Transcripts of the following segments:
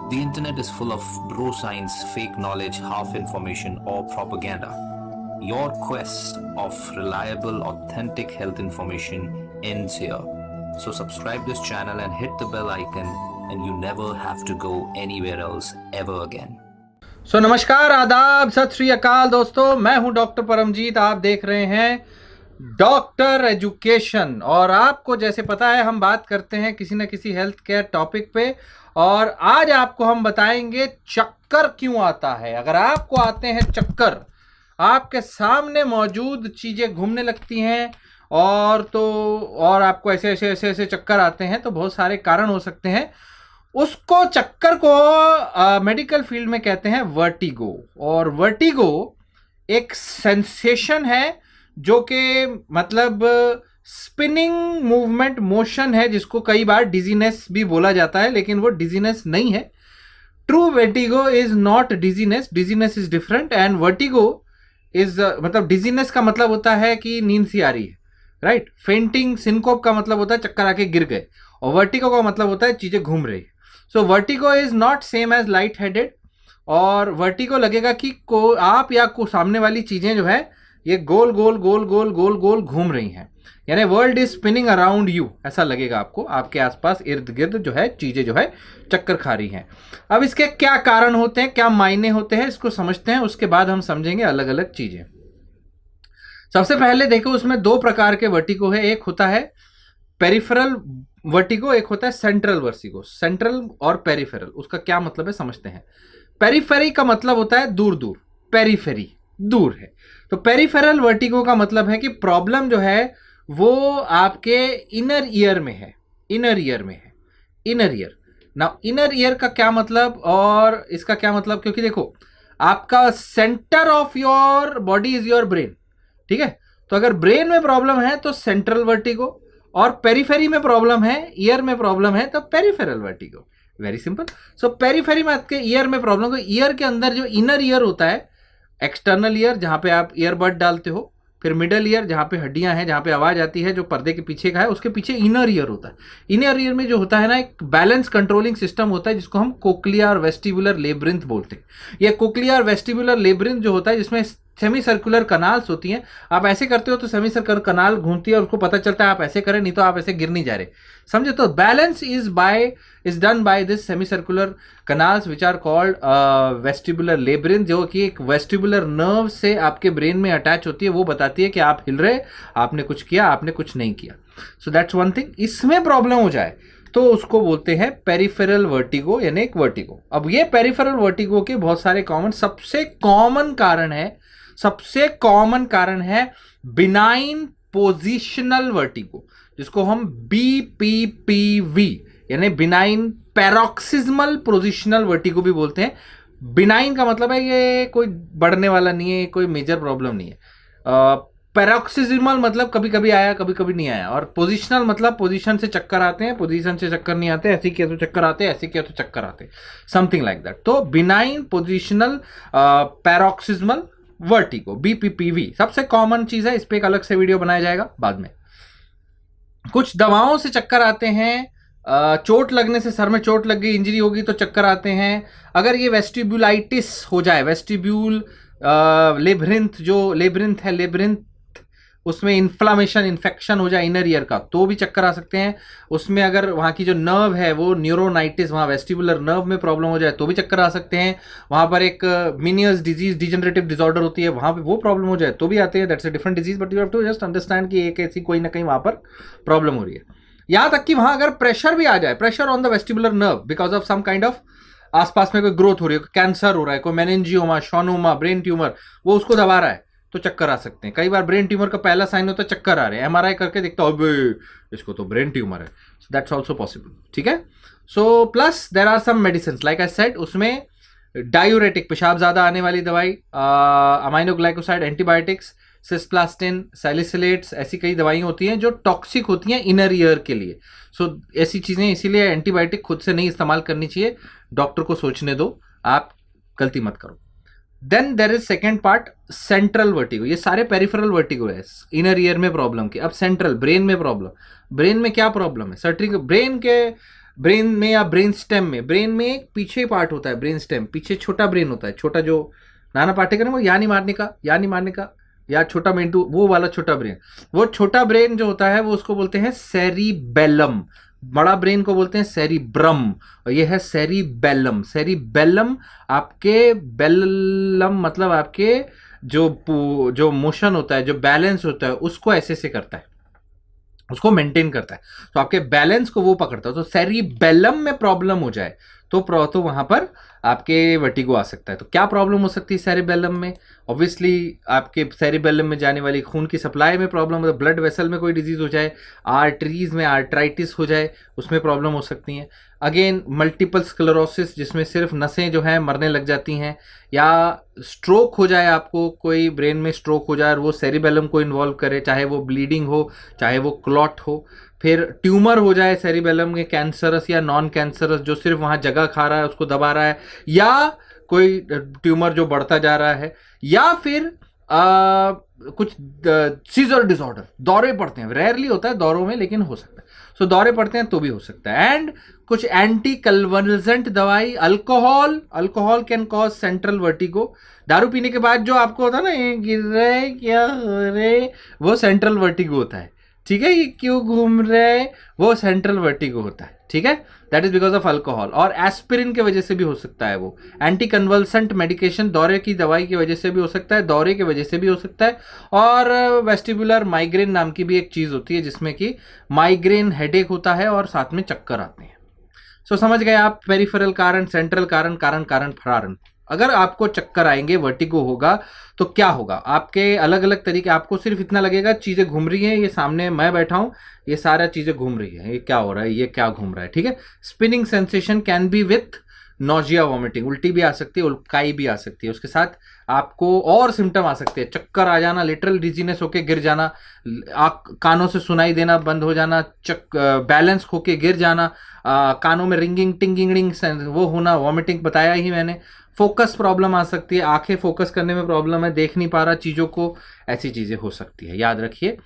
The internet is full of bro science, fake knowledge, half information, or propaganda. Your quest of reliable, authentic health information ends here. So subscribe this channel and hit the bell icon, and you never have to go anywhere else ever again. नमस्कार, आदाब, सत श्री अकाल दोस्तों। मैं हूं doctor Paramjit. आप देख रहे हैं डॉक्टर एजुकेशन। और आपको जैसे पता है, हम बात करते हैं किसी न किसी हेल्थ केयर टॉपिक पे। और आज आपको हम बताएंगे चक्कर क्यों आता है। अगर आपको आते हैं चक्कर, आपके सामने मौजूद चीज़ें घूमने लगती हैं और आपको ऐसे ऐसे ऐसे ऐसे चक्कर आते हैं, तो बहुत सारे कारण हो सकते हैं। उसको चक्कर को मेडिकल फील्ड में कहते हैं वर्टिगो। और वर्टिगो एक सेंसेशन है जो कि मतलब स्पिनिंग मूवमेंट मोशन है, जिसको कई बार डिजीनेस भी बोला जाता है, लेकिन वो डिजीनेस नहीं है। True vertigo is not dizziness, dizziness is different. And vertigo is मतलब डिजीनेस का मतलब होता है कि नींद सी आ रही है, राइट। फेंटिंग, सिनकोप का मतलब होता है चक्कर आके गिर गए, और वर्टिगो का मतलब होता है चीजें घूम रही। So vertigo is not same as light headed. और वर्टिगो लगेगा कि आप या सामने वाली चीजें जो है ये गोल गोल गोल गोल गोल गोल घूम रही हैं, यानी world is spinning around you, ऐसा लगेगा आपको। आपके आसपास इर्द गिर्द जो है चीजें जो है चक्कर खा रही हैं। अब इसके क्या कारण होते हैं, क्या मायने होते हैं, इसको समझते हैं, उसके बाद हम समझेंगे अलग अलग चीजें। सबसे पहले देखो, उसमें दो प्रकार के वर्टिगो है। एक होता है पेरिफेरल वर्टिगो, एक होता है सेंट्रल वर्टिगो। सेंट्रल और पेरिफेरल, उसका क्या मतलब है समझते हैं। पेरिफेरी का मतलब होता है दूर दूर, पेरिफेरी दूर है। तो पेरिफेरल वर्टिगो का मतलब है कि प्रॉब्लम जो है वो आपके इनर ईयर में है, इनर ईयर में है, इनर ईयर। ना इनर ईयर का क्या मतलब और इसका क्या मतलब, क्योंकि देखो आपका centre of your body is your brain, ठीक है। तो अगर ब्रेन में प्रॉब्लम है तो सेंट्रल वर्टिगो, और पेरिफेरी में प्रॉब्लम है, ईयर में प्रॉब्लम है, तो peripheral vertigo. Very simple. So periphery में आपके ईयर में प्रॉब्लम हो, ईयर के अंदर जो इनर ईयर होता है, एक्सटर्नल ईयर जहां पे आप ईयरबड डालते हो, फिर मिडल ईयर जहां पे हड्डियां हैं, जहां पे आवाज आती है, जो पर्दे के पीछे का है, उसके पीछे इनर ईयर होता है। इनर ईयर में जो होता है ना, एक बैलेंस कंट्रोलिंग सिस्टम होता है, जिसको हम कोक्लिया और वेस्टिबुलर लेब्रिंथ बोलते हैं। यह कोक्लिया और वेस्टिबुलर लेब्रिंथ जो होता है, जिसमें सेमी सर्कुलर कनाल्स होती हैं। आप ऐसे करते हो तो सेमी सर्कुलर कनाल घूमती है और उसको पता चलता है आप ऐसे करें, नहीं तो आप ऐसे गिर नहीं जा रहे, समझे। तो balance is done by this semi circular canals which are called vestibular labyrinth, जो कि एक वेस्टिबुलर नर्व से आपके ब्रेन में अटैच होती है। वो बताती है कि आप हिल रहे, आपने कुछ किया, आपने कुछ नहीं किया। So that's one thing. इसमें प्रॉब्लम हो जाए तो उसको बोलते हैं पेरिफेरल वर्टिगो, यानी एक वर्टिगो। अब ये पेरिफेरल वर्टिगो के बहुत सारे सबसे कॉमन कारण है बिनाइन पोजिशनल वर्टिगो, जिसको हम BPPV यानी बिनाइन पैरोक्सिस्मल पोजिशनल वर्टिगो भी बोलते हैं। बिनाइन का मतलब है ये कोई बढ़ने वाला नहीं है, कोई मेजर प्रॉब्लम नहीं है। पैरोक्सिस्मल मतलब कभी कभी आया, कभी कभी नहीं आया। और पोजिशनल मतलब पोजीशन से चक्कर आते हैं, पोजीशन से चक्कर नहीं आते, ऐसे किया तो चक्कर आते, ऐसे किया तो चक्कर आते, समथिंग लाइक दैट। तो benign positional paroxysmal vertigo, BPPV सबसे कॉमन चीज है। इस पे एक अलग से वीडियो बनाया जाएगा बाद में। कुछ दवाओं से चक्कर आते हैं, चोट लगने से, सर में चोट लग गई, इंजरी होगी तो चक्कर आते हैं। अगर ये वेस्टिब्यूलाइटिस हो जाए, वेस्टिब्यूल लेब्रिंथ, जो लेब्रिंथ है, लेब्रिंथ उसमें इन्फ्लामेशन, इन्फेक्शन हो जाए इनर ईयर का, तो भी चक्कर आ सकते हैं। उसमें अगर वहाँ की जो नर्व है वो न्यूरोनाइटिस, वहाँ वेस्टिबुलर नर्व में प्रॉब्लम हो जाए तो भी चक्कर आ सकते हैं। वहाँ पर एक मिनियस डिजीज, डिजेनरेटिव डिसऑर्डर होती है, वहाँ पे वो प्रॉब्लम हो जाए तो भी आते हैं। That's a different disease, but you have to just understand कि एक ऐसी कोई ना कहीं वहाँ पर प्रॉब्लम हो रही है। यहाँ तक कि वहाँ अगर प्रेशर भी आ जाए, pressure on the vestibular nerve because of some kind of आसपास में कोई ग्रोथ हो रही है, कैंसर हो रहा है, कोई मेनिंजियोमा, शॉनोमा, ब्रेन ट्यूमर, वो उसको दबा रहा है तो चक्कर आ सकते हैं। कई बार ब्रेन ट्यूमर का पहला साइन होता है चक्कर आ रहे हैं, MRI करके देखता हो इसको तो ब्रेन ट्यूमर है, दैट्स ऑल्सो पॉसिबल, ठीक है। So plus there are some medicine like I said, उसमें डायूरेटिक, पेशाब ज्यादा आने वाली दवाई, अमाइनोग्लाइकोसाइड, एंटीबायोटिक्स, सिस्प्लास्टिन, सैलिसिलेट्स, ऐसी कई दवाई होती हैं जो टॉक्सिक होती हैं इनर ईयर के लिए। सो ऐसी चीजें, इसीलिए एंटीबायोटिक खुद से नहीं इस्तेमाल करनी चाहिए, डॉक्टर को सोचने दो, आप गलती मत करो। Then there is second part, central vertigo. ये सारे पेरिफेरल वर्टिगो है, इनर ईयर में प्रॉब्लम की। अब सेंट्रल, ब्रेन में प्रॉब्लम। ब्रेन में क्या प्रॉब्लम है? सर्टिंग ब्रेन के ब्रेन में या ब्रेन स्टेम में, ब्रेन में एक पीछे पार्ट होता है, ब्रेन स्टेम पीछे छोटा ब्रेन होता है, छोटा जो नाना पार्टिकल है वो यानी मारने का या छोटा मेंटू, वो वाला छोटा ब्रेन, वो छोटा ब्रेन जो होता है वो उसको बोलते हैं सेरिबेलम, बड़ा ब्रेन को बोलते हैं सेरिब्रम, और ये है सेरिबेलम। सेरिबेलम आपके बेलम मतलब आपके जो मोशन होता है, जो बैलेंस होता है उसको ऐसे से करता है, उसको मेंटेन करता है, तो आपके बैलेंस को वो पकड़ता है। तो सेरिबेलम में प्रॉब्लम हो जाए तो वहां पर आपके वर्टिगो आ सकता है। तो क्या प्रॉब्लम हो सकती है सेरिबेलम में? ऑब्वियसली आपके सेरिबेलम में जाने वाली खून की सप्लाई में प्रॉब्लम हो, ब्लड वेसल में कोई डिजीज हो जाए, आर्टरीज में आर्ट्राइटिस हो जाए, उसमें प्रॉब्लम हो सकती है। अगेन मल्टीपल स्क्लेरोसिस, जिसमें सिर्फ नसें जो हैं मरने लग जाती हैं, या स्ट्रोक हो जाए, आपको कोई ब्रेन में स्ट्रोक हो जाए और वो सेरिबेलम को इन्वॉल्व करे, चाहे वो ब्लीडिंग हो, चाहे वो क्लॉट हो। फिर ट्यूमर हो जाए सेरिबेलम में, कैंसरस या नॉन कैंसरस, जो सिर्फ वहाँ जगह खा रहा है उसको दबा रहा है, या कोई ट्यूमर जो बढ़ता जा रहा है, या फिर कुछ सीजर डिसऑर्डर, दौरे पड़ते हैं, रेयरली होता है दौरों में लेकिन हो सकता है, सो दौरे पड़ते हैं तो भी हो सकता है। एंड कुछ एंटी कन्वल्सेंट दवाई, alcohol can cause central vertigo. दारू पीने के बाद जो आपको होता है ना, ये गिर रहे क्या हो रहे, वो सेंट्रल वर्टिगो होता है, ठीक है। ये क्यों घूम रहे, वो सेंट्रल वर्टिगो होता है, ठीक है। That is because of alcohol, और एस्पिरिन की वजह से भी हो सकता है वो। एंटी कन्वल्सेंट मेडिकेशन, दौरे की दवाई की वजह से भी हो सकता है, दौरे की वजह से भी हो सकता है। और वेस्टिबुलर माइग्रेन नाम की भी एक चीज होती है, जिसमें कि माइग्रेन हेडेक होता है और साथ में चक्कर आते हैं। सो समझ गए आप, पेरिफेरल कारण, सेंट्रल कारण, कारण फरारन। अगर आपको चक्कर आएंगे, वर्टिगो होगा, तो क्या होगा? आपके अलग अलग तरीके, आपको सिर्फ इतना लगेगा चीजें घूम रही हैं, ये सामने मैं बैठा हूं, ये सारा चीजें घूम रही है, ये क्या हो रहा है, ये क्या घूम रहा है, ठीक है। Spinning sensation can be with nausea, vomiting, उल्टी भी आ सकती है, उल्काई भी आ सकती है, उसके साथ आपको और सिम्टम आ सकते हैं, चक्कर आ जाना, लिटरल डिजीनेस होके गिर जाना, कानों से सुनाई देना बंद हो जाना, बैलेंस होके गिर जाना, कानों में रिंगिंग टिंगिंग वो होना, वॉमिटिंग बताया ही मैंने। फोकस प्रॉब्लम आ सकती है, आंखें फोकस करने में प्रॉब्लम है, देख नहीं पा रहा चीज़ों को, ऐसी चीज़ें हो सकती है, याद रखिए।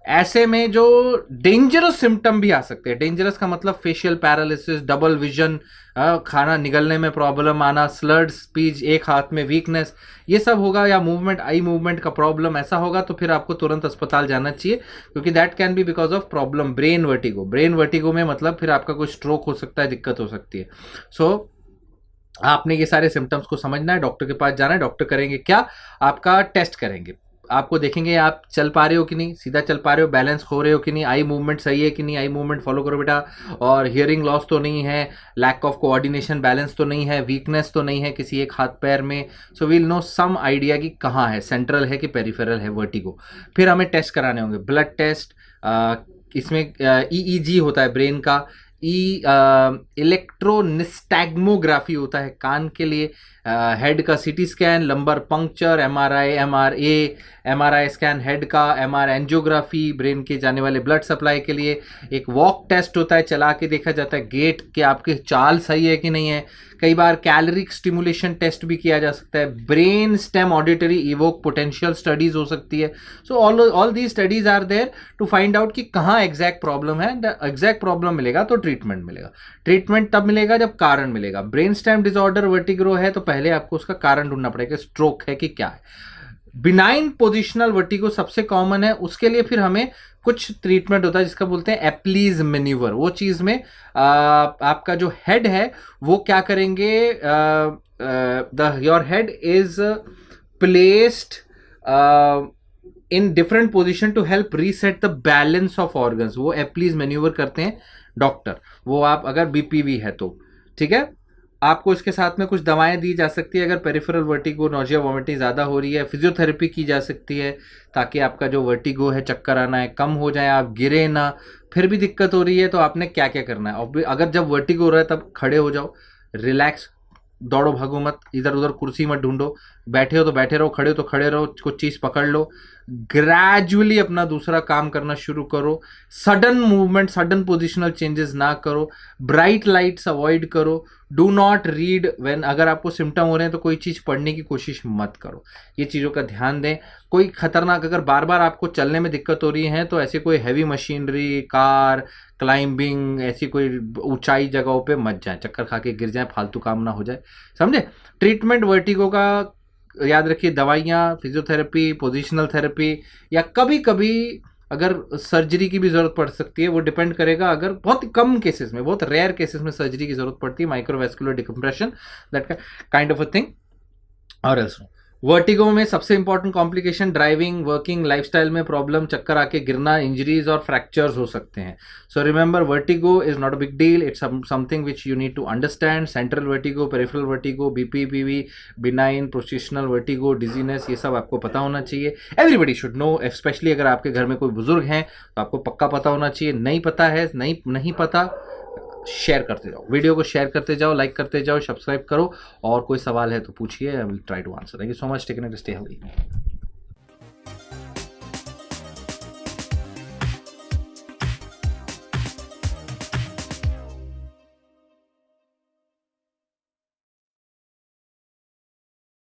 ऐसे में जो डेंजरस सिम्टम भी आ सकते हैं, डेंजरस का मतलब फेशियल पैरालिसिस, डबल विजन, खाना निगलने में प्रॉब्लम आना, स्लर्ड स्पीच, एक हाथ में वीकनेस, ये सब होगा, या मूवमेंट, आई मूवमेंट का प्रॉब्लम ऐसा होगा, तो फिर आपको तुरंत अस्पताल जाना चाहिए, क्योंकि that can be because of problem brain vertigo. Brain vertigo में मतलब फिर आपका कोई स्ट्रोक हो सकता है, दिक्कत हो सकती है। सो आपने ये सारे सिम्टम्स को समझना है, डॉक्टर के पास जाना है। डॉक्टर करेंगे क्या? आपका टेस्ट करेंगे, आपको देखेंगे आप चल पा रहे हो कि नहीं, सीधा चल पा रहे हो, बैलेंस खो रहे हो कि नहीं, आई मूवमेंट सही है कि नहीं, आई मूवमेंट फॉलो करो बेटा, और हियरिंग लॉस तो नहीं है, लैक ऑफ कोऑर्डिनेशन, बैलेंस तो नहीं है, वीकनेस तो नहीं है किसी एक हाथ पैर में। So we'll know some idea कि कहाँ है, सेंट्रल है कि पेरिफेरल है वर्टिगो। फिर हमें टेस्ट कराने होंगे, ब्लड टेस्ट, इसमें ईईजी होता है ब्रेन का, इलेक्ट्रोनिस्टैग्मोग्राफी होता है कान के लिए, हेड का CT scan, lumbar puncture, MRI scan head का, एमआर एंजियोग्राफी ब्रेन के जाने वाले ब्लड सप्लाई के लिए, एक वॉक टेस्ट होता है, चला के देखा जाता है गेट के आपके चाल सही है कि नहीं है। कई बार कैलोरिक स्टिमुलेशन टेस्ट भी किया जा सकता है, brain stem auditory evoke potential studies हो सकती है। So all the studies are there to find out कि कहाँ एग्जैक्ट प्रॉब्लम है। एग्जैक्ट प्रॉब्लम मिलेगा तो ट्रीटमेंट मिलेगा। ट्रीटमेंट तब मिलेगा जब कारण मिलेगा। ब्रेन स्टेम डिसऑर्डर वर्टिगो है तो पहले आपको उसका कारण ढूंढना पड़ेगा, स्ट्रोक है कि क्या है। बिनाइन पोजिशनल वर्टिगो सबसे कॉमन है, उसके लिए फिर हमें कुछ ट्रीटमेंट होता है जिसका बोलते हैं एप्लीज मैन्यूवर। वो चीज में आपका जो हेड है वो क्या करेंगे, your head is placed in different position to help reset the balance of organs. वो एप्लीज मैन्यूवर करते हैं डॉक्टर, वो आप अगर बीपीवी है तो, ठीक है। आपको इसके साथ में कुछ दवाएं दी जा सकती है अगर पेरिफेरल वर्टिगो, नोजिया, वॉमिटिंग ज़्यादा हो रही है। फिजियोथेरेपी की जा सकती है ताकि आपका जो वर्टिगो है, चक्कर आना है, कम हो जाए, आप गिरे ना। फिर भी दिक्कत हो रही है तो आपने क्या क्या करना है? और अगर जब वर्टिगो हो रहा है तब खड़े हो जाओ, रिलैक्स, दौड़ो भागो मत, इधर उधर कुर्सी मत ढूंढो, बैठे हो तो बैठे रहो, खड़े हो तो खड़े रहो, कुछ चीज़ पकड़ लो, ग्रेजुअली अपना दूसरा काम करना शुरू करो, sudden movement, sudden positional changes ना करो, ब्राइट लाइट्स अवॉइड करो, डू नॉट रीड व्हेन, अगर आपको सिम्टम हो रहे हैं तो कोई चीज़ पढ़ने की कोशिश मत करो, ये चीज़ों का ध्यान दें। कोई खतरनाक, अगर बार बार आपको चलने में दिक्कत हो रही है तो ऐसी कोई हैवी मशीनरी, कार, क्लाइंबिंग, ऐसी कोई ऊंचाई जगहों पे मत जाएं, चक्कर खा के गिर जाएं, फालतू काम ना हो जाए, समझे। ट्रीटमेंट वर्टिगो का याद रखिए, दवाइयाँ, फिजियोथेरेपी, पोजिशनल थेरेपी, या कभी कभी अगर सर्जरी की भी ज़रूरत पड़ सकती है, वो डिपेंड करेगा। अगर बहुत कम केसेस में, बहुत रेयर केसेस में सर्जरी की ज़रूरत पड़ती है, microvascular decompression, that kind of a thing, और एल्स नो। वर्टिगो में सबसे important complication driving, working, lifestyle में प्रॉब्लम, चक्कर आके गिरना, इंजरीज और फ्रैक्चर्स हो सकते हैं। So remember, vertigo is not a big deal, it's something which you need to understand. Central vertigo, peripheral vertigo, BPPV, benign, positional vertigo, dizziness, ये सब आपको पता होना चाहिए। एवरीबडी शुड नो, स्पेशली अगर आपके घर में कोई बुजुर्ग हैं तो आपको पक्का पता होना चाहिए। नहीं पता है, नहीं पता, शेयर करते जाओ, वीडियो को शेयर करते जाओ, लाइक करते जाओ, सब्सक्राइब करो, और कोई सवाल है तो पूछिए, I will try to answer. Thank you so much, take care, stay healthy.